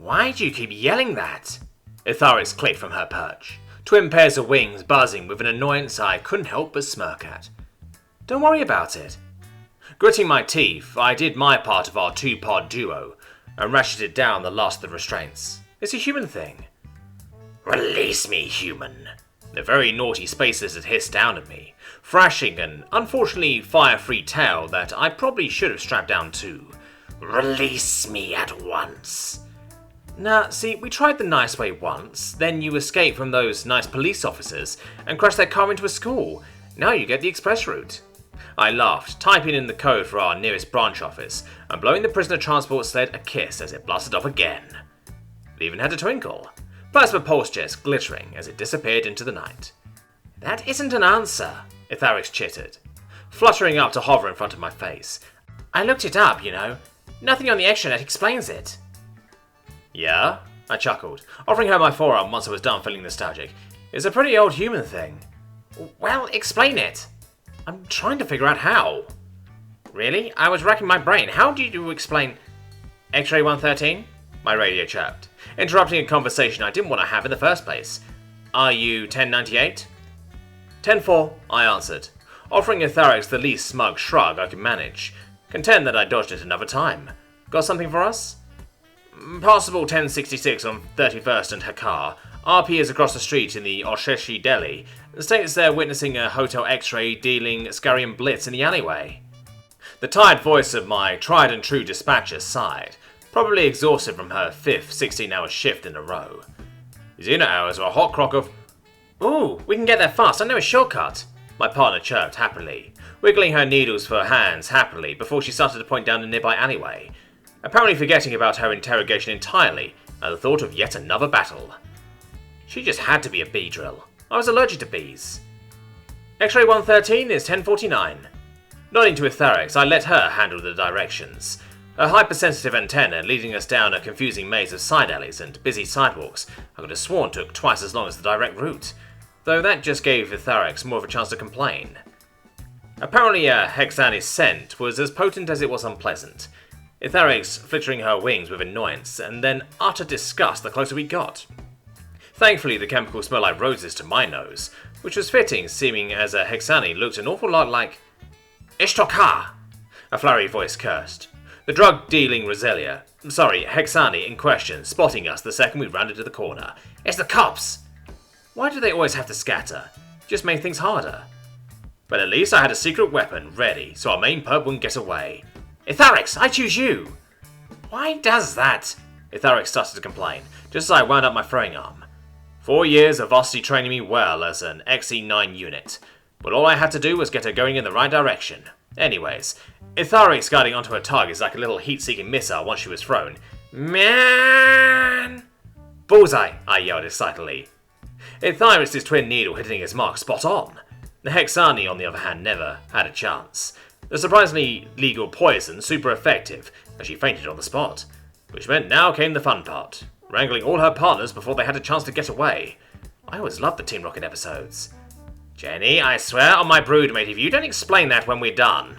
Why do you keep yelling that? Etharix clicked from her perch, twin pairs of wings buzzing with an annoyance I couldn't help but smirk at. Don't worry about it. Gritting my teeth, I did my part of our two-pod duo and ratcheted down the last of the restraints. It's a human thing. Release me, human. The very naughty space lizard hissed down at me, thrashing an unfortunately fire-free tail that I probably should have strapped down too. Release me at once. Nah, see, we tried the nice way once, then you escaped from those nice police officers and crashed their car into a school. Now you get the express route. I laughed, typing in the code for our nearest branch office and blowing the prisoner transport sled a kiss as it blasted off again. It even had a twinkle. Plasma pulse jets glittering as it disappeared into the night. That isn't an answer, Etharix chittered, fluttering up to hover in front of my face. I looked it up, you know. Nothing on the extranet explains it. Yeah? I chuckled, offering her my forearm once I was done feeling nostalgic. It's a pretty old human thing. Well, explain it. I'm trying to figure out how. Really? I was racking my brain. How did you explain... X-ray 113? My radio chirped, interrupting a conversation I didn't want to have in the first place. Are you 1098? 10-4, I answered, offering Etharix the least smug shrug I could manage, content that I dodged it another time. Got something for us? Possible 1066 on 31st and Hakar. RP is across the street in the Osheshi Deli. States they're witnessing a hotel X-ray dealing Scarian blitz in the alleyway. The tired voice of my tried and true dispatcher sighed, probably exhausted from her fifth 16-hour shift in a row. Xena hours are a hot crock of... Ooh, we can get there fast, I know a shortcut, my partner chirped happily, wiggling her needles for hands happily before she started to point down a nearby alleyway, apparently forgetting about her interrogation entirely at the thought of yet another battle. She just had to be a bee drill. I was allergic to bees. X-ray 113 is 1049. Nodding to Etharix, I let her handle the directions. A hypersensitive antenna leading us down a confusing maze of side alleys and busy sidewalks I could have sworn took twice as long as the direct route, though that just gave Etharix more of a chance to complain. Apparently Hexani's scent was as potent as it was unpleasant, Etharix flittering her wings with annoyance and then utter disgust the closer we got. Thankfully the chemicals smelled like roses to my nose, which was fitting seeming as Hexani looked an awful lot like... Ishtokar! A flowery voice cursed. The drug-dealing Hexani in question, spotting us the second we rounded to the corner. It's the cops! Why do they always have to scatter? Just made things harder. But at least I had a secret weapon ready, so our main perp wouldn't get away. Etharix, I choose you! Why does that? Etharix started to complain, just as I wound up my throwing arm. 4 years of varsity training me well as an XE9 unit, but all I had to do was get her going in the right direction. Anyways, Etharix guiding onto her target is like a little heat-seeking missile once she was thrown. Man! Bullseye! I yelled excitedly. Etharix's twin needle hitting his mark spot on. The Hexani, on the other hand, never had a chance. The surprisingly legal poison super effective, as she fainted on the spot. Which meant now came the fun part, wrangling all her partners before they had a chance to get away. I always loved the Team Rocket episodes. Jenny, I swear on my brood, mate, if you don't explain that when we're done.